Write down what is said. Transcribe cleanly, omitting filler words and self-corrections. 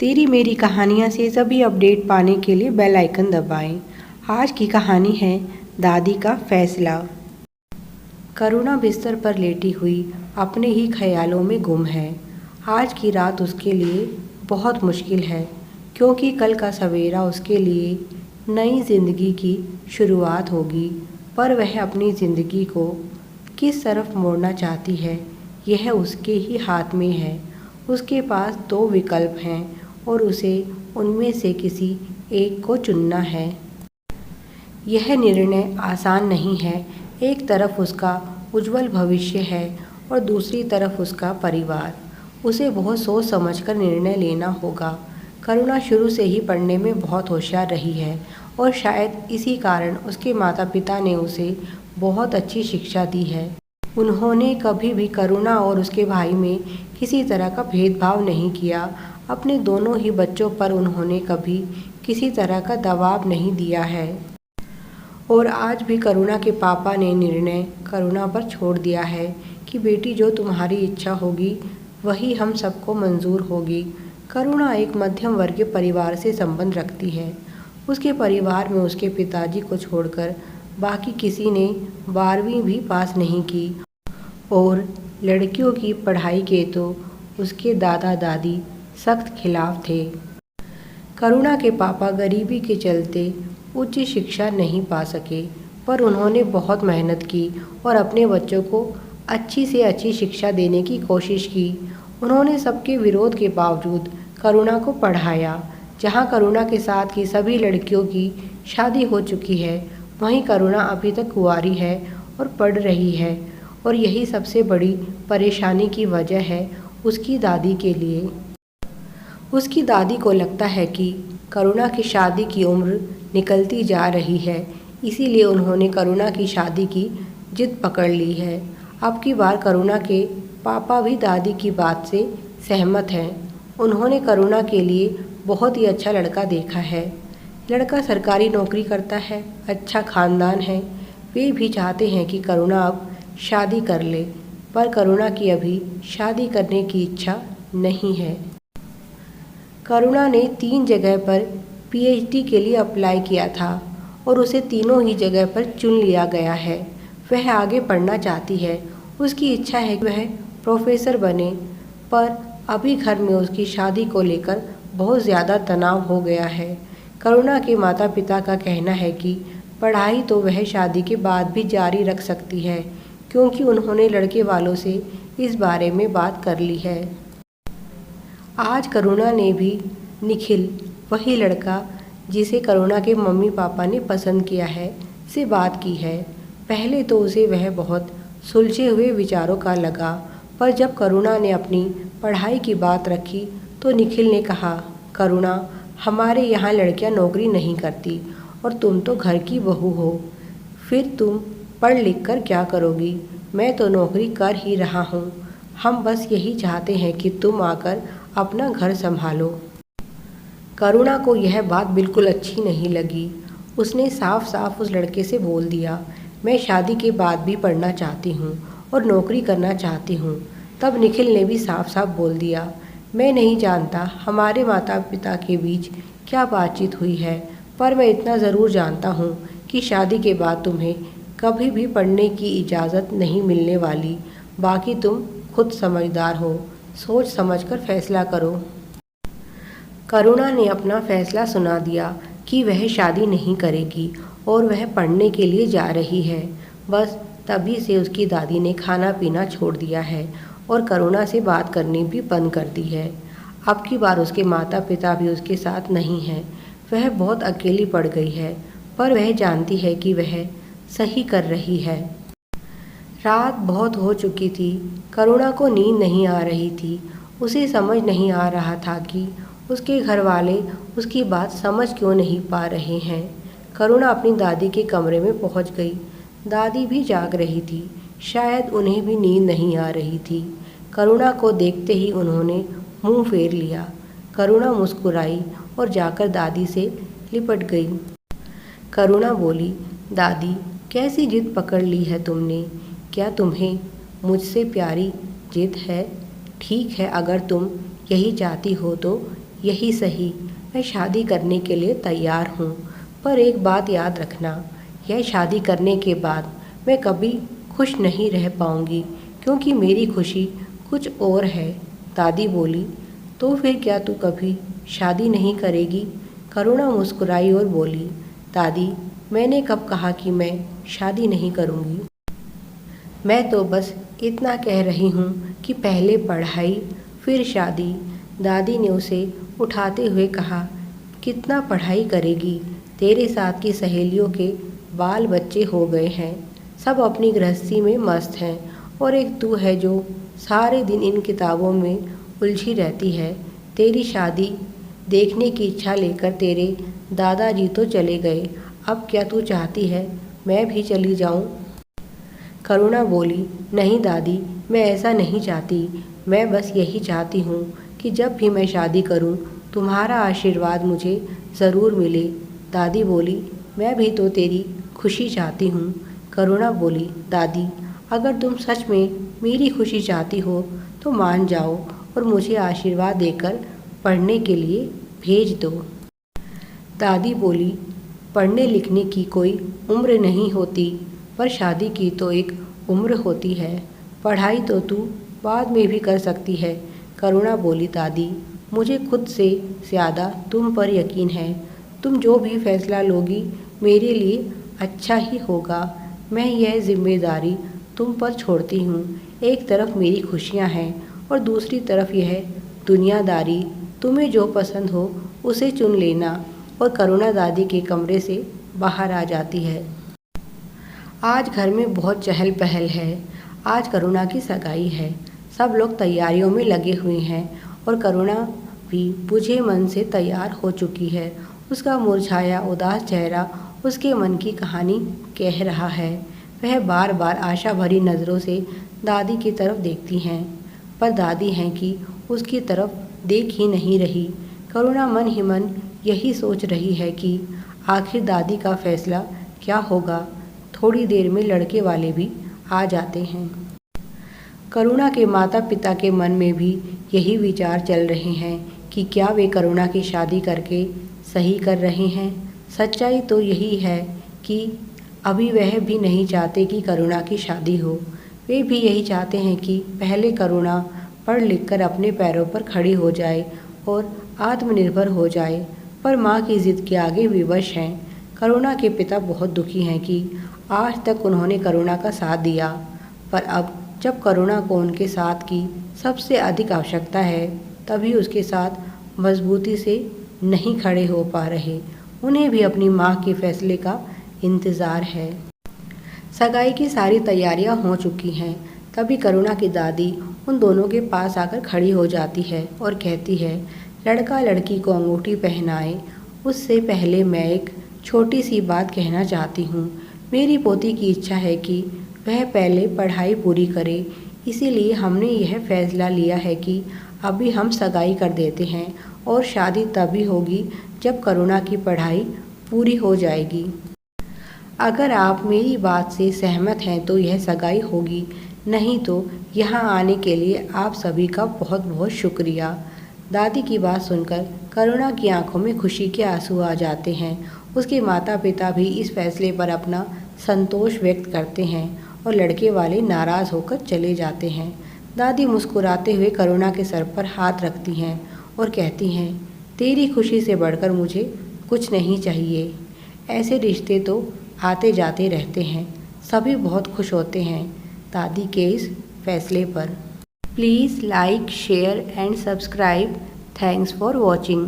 तेरी मेरी कहानियाँ से सभी अपडेट पाने के लिए बेल आइकन दबाएं। आज की कहानी है दादी का फैसला। करुणा बिस्तर पर लेटी हुई अपने ही ख्यालों में गुम है। आज की रात उसके लिए बहुत मुश्किल है, क्योंकि कल का सवेरा उसके लिए नई ज़िंदगी की शुरुआत होगी। पर वह अपनी ज़िंदगी को किस तरफ मोड़ना चाहती है, यह उसके ही हाथ में है। उसके पास दो विकल्प हैं और उसे उनमें से किसी एक को चुनना है। यह निर्णय आसान नहीं है। एक तरफ उसका उज्जवल भविष्य है और दूसरी तरफ उसका परिवार। उसे बहुत सोच समझकर निर्णय लेना होगा। करुणा शुरू से ही पढ़ने में बहुत होशियार रही है और शायद इसी कारण उसके माता पिता ने उसे बहुत अच्छी शिक्षा दी है। उन्होंने कभी भी करुणा और उसके भाई में किसी तरह का भेदभाव नहीं किया। अपने दोनों ही बच्चों पर उन्होंने कभी किसी तरह का दबाव नहीं दिया है। और आज भी करुणा के पापा ने निर्णय करुणा पर छोड़ दिया है कि बेटी, जो तुम्हारी इच्छा होगी वही हम सबको मंजूर होगी। करुणा एक मध्यम वर्गीय परिवार से संबंध रखती है। उसके परिवार में उसके पिताजी को छोड़कर बाकी किसी ने 12वीं भी पास नहीं की और लड़कियों की पढ़ाई के तो उसके दादा दादी सख्त खिलाफ थे। करुणा के पापा गरीबी के चलते उच्च शिक्षा नहीं पा सके, पर उन्होंने बहुत मेहनत की और अपने बच्चों को अच्छी से अच्छी शिक्षा देने की कोशिश की। उन्होंने सबके विरोध के बावजूद करुणा को पढ़ाया। जहां करुणा के साथ की सभी लड़कियों की शादी हो चुकी है, वहीं करुणा अभी तक कुंवारी है और पढ़ रही है। और यही सबसे बड़ी परेशानी की वजह है उसकी दादी के लिए। उसकी दादी को लगता है कि करुणा की शादी की उम्र निकलती जा रही है, इसीलिए उन्होंने करुणा की शादी की जिद पकड़ ली है। अब की बार करुणा के पापा भी दादी की बात से सहमत हैं। उन्होंने करुणा के लिए बहुत ही अच्छा लड़का देखा है। लड़का सरकारी नौकरी करता है, अच्छा खानदान है। वे भी चाहते हैं कि करुणा अब शादी कर ले, पर करुणा की अभी शादी करने की इच्छा नहीं है। करुणा ने 3 जगह पर पीएचडी के लिए अप्लाई किया था और उसे तीनों ही जगह पर चुन लिया गया है। वह आगे पढ़ना चाहती है। उसकी इच्छा है कि वह प्रोफेसर बने, पर अभी घर में उसकी शादी को लेकर बहुत ज़्यादा तनाव हो गया है। करुणा के माता पिता का कहना है कि पढ़ाई तो वह शादी के बाद भी जारी रख सकती है, क्योंकि उन्होंने लड़के वालों से इस बारे में बात कर ली है। आज करुणा ने भी निखिल, वही लड़का जिसे करुणा के मम्मी पापा ने पसंद किया है, से बात की है। पहले तो उसे वह बहुत सुलझे हुए विचारों का लगा, पर जब करुणा ने अपनी पढ़ाई की बात रखी तो निखिल ने कहा, करुणा, हमारे यहाँ लड़कियाँ नौकरी नहीं करती और तुम तो घर की बहू हो, फिर तुम पढ़ लिख कर क्या करोगी? मैं तो नौकरी कर ही रहा हूँ। हम बस यही चाहते हैं कि तुम आकर अपना घर संभालो। करुणा को यह बात बिल्कुल अच्छी नहीं लगी। उसने साफ साफ उस लड़के से बोल दिया, मैं शादी के बाद भी पढ़ना चाहती हूँ और नौकरी करना चाहती हूँ। तब निखिल ने भी साफ साफ बोल दिया, मैं नहीं जानता हमारे माता पिता के बीच क्या बातचीत हुई है, पर मैं इतना ज़रूर जानता हूँ कि शादी के बाद तुम्हें कभी भी पढ़ने की इजाज़त नहीं मिलने वाली। बाकी तुम खुद समझदार हो, सोच समझकर फैसला करो। करुणा ने अपना फैसला सुना दिया कि वह शादी नहीं करेगी और वह पढ़ने के लिए जा रही है। बस तभी से उसकी दादी ने खाना पीना छोड़ दिया है और करुणा से बात करनी भी बंद कर दी है। अब की बार उसके माता पिता भी उसके साथ नहीं हैं। वह बहुत अकेली पड़ गई है, पर वह जानती है कि वह सही कर रही है। रात बहुत हो चुकी थी। करुणा को नींद नहीं आ रही थी। उसे समझ नहीं आ रहा था कि उसके घर वाले उसकी बात समझ क्यों नहीं पा रहे हैं। करुणा अपनी दादी के कमरे में पहुंच गई। दादी भी जाग रही थी, शायद उन्हें भी नींद नहीं आ रही थी। करुणा को देखते ही उन्होंने मुंह फेर लिया। करुणा मुस्कुराई और जाकर दादी से लिपट गई। करुणा बोली, दादी, कैसी जिद पकड़ ली है तुमने? क्या तुम्हें मुझसे प्यारी जिद है? ठीक है, अगर तुम यही चाहती हो तो यही सही, मैं शादी करने के लिए तैयार हूँ। पर एक बात याद रखना, यह शादी करने के बाद मैं कभी खुश नहीं रह पाऊँगी, क्योंकि मेरी खुशी कुछ और है। दादी बोली। तो फिर क्या तू कभी शादी नहीं करेगी? करुणा मुस्कुराई और बोली, दादी, मैंने कब कहा कि मैं शादी नहीं करूँगी? मैं तो बस इतना कह रही हूँ कि पहले पढ़ाई फिर शादी। दादी ने उसे उठाते हुए कहा, कितना पढ़ाई करेगी? तेरे साथ की सहेलियों के बाल बच्चे हो गए हैं, सब अपनी गृहस्थी में मस्त हैं, और एक तू है जो सारे दिन इन किताबों में उलझी रहती है। तेरी शादी देखने की इच्छा लेकर तेरे दादाजी तो चले गए, अब क्या तू चाहती है मैं भी चली जाऊं? करुणा बोली, नहीं दादी, मैं ऐसा नहीं चाहती। मैं बस यही चाहती हूँ कि जब भी मैं शादी करूँ तुम्हारा आशीर्वाद मुझे ज़रूर मिले। दादी बोली, मैं भी तो तेरी खुशी चाहती हूँ। करुणा बोली, दादी, अगर तुम सच में मेरी खुशी चाहती हो तो मान जाओ और मुझे आशीर्वाद देकर पढ़ने के लिए भेज दो। दादी बोली, पढ़ने लिखने की कोई उम्र नहीं होती, पर शादी की तो एक उम्र होती है। पढ़ाई तो तू बाद में भी कर सकती है। करुणा बोली, दादी, मुझे खुद से ज़्यादा तुम पर यकीन है। तुम जो भी फैसला लोगी मेरे लिए अच्छा ही होगा। मैं यह जिम्मेदारी तुम पर छोड़ती हूँ। एक तरफ मेरी खुशियाँ हैं और दूसरी तरफ यह दुनियादारी। तुम्हें जो पसंद हो उसे चुन लेना। और करुणा दादी के कमरे से बाहर आ जाती है। आज घर में बहुत चहल पहल है। आज करुणा की सगाई है। सब लोग तैयारियों में लगे हुए हैं और करुणा भी बुझे मन से तैयार हो चुकी है। उसका मुरझाया उदास चेहरा उसके मन की कहानी कह रहा है। वह बार बार आशा भरी नज़रों से दादी की तरफ देखती हैं, पर दादी हैं कि उसकी तरफ देख ही नहीं रही। करुणा मन ही मन यही सोच रही है कि आखिर दादी का फैसला क्या होगा। थोड़ी देर में लड़के वाले भी आ जाते हैं। करुणा के माता पिता के मन में भी यही विचार चल रहे हैं कि क्या वे करुणा की शादी करके सही कर रहे हैं। सच्चाई तो यही है कि अभी वह भी नहीं चाहते कि करुणा की शादी हो। वे भी यही चाहते हैं कि पहले करुणा पढ़ लिख कर अपने पैरों पर खड़ी हो जाए और आत्मनिर्भर हो जाए, पर माँ की ज़िद के आगे विवश हैं। करुणा के पिता बहुत दुखी हैं कि आज तक उन्होंने करुणा का साथ दिया, पर अब जब करुणा को उनके साथ की सबसे अधिक आवश्यकता है तभी उसके साथ मजबूती से नहीं खड़े हो पा रहे। उन्हें भी अपनी माँ के फैसले का इंतज़ार है। सगाई की सारी तैयारियां हो चुकी हैं। तभी करुणा की दादी उन दोनों के पास आकर खड़ी हो जाती है और कहती है, लड़का लड़की को अंगूठी पहनाए उससे पहले मैं एक छोटी सी बात कहना चाहती हूँ। मेरी पोती की इच्छा है कि वह पहले पढ़ाई पूरी करे, इसीलिए हमने यह फैसला लिया है कि अभी हम सगाई कर देते हैं और शादी तभी होगी जब करुणा की पढ़ाई पूरी हो जाएगी। अगर आप मेरी बात से सहमत हैं तो यह सगाई होगी, नहीं तो यहाँ आने के लिए आप सभी का बहुत बहुत शुक्रिया। दादी की बात सुनकर करुणा की आंखों में खुशी के आंसू आ जाते हैं। उसके माता पिता भी इस फैसले पर अपना संतोष व्यक्त करते हैं और लड़के वाले नाराज़ होकर चले जाते हैं। दादी मुस्कुराते हुए करुणा के सर पर हाथ रखती हैं और कहती हैं, तेरी खुशी से बढ़कर मुझे कुछ नहीं चाहिए। ऐसे रिश्ते तो आते जाते रहते हैं, सभी बहुत खुश होते हैं दादी के इस फैसले पर। Please like, share and subscribe. Thanks for watching.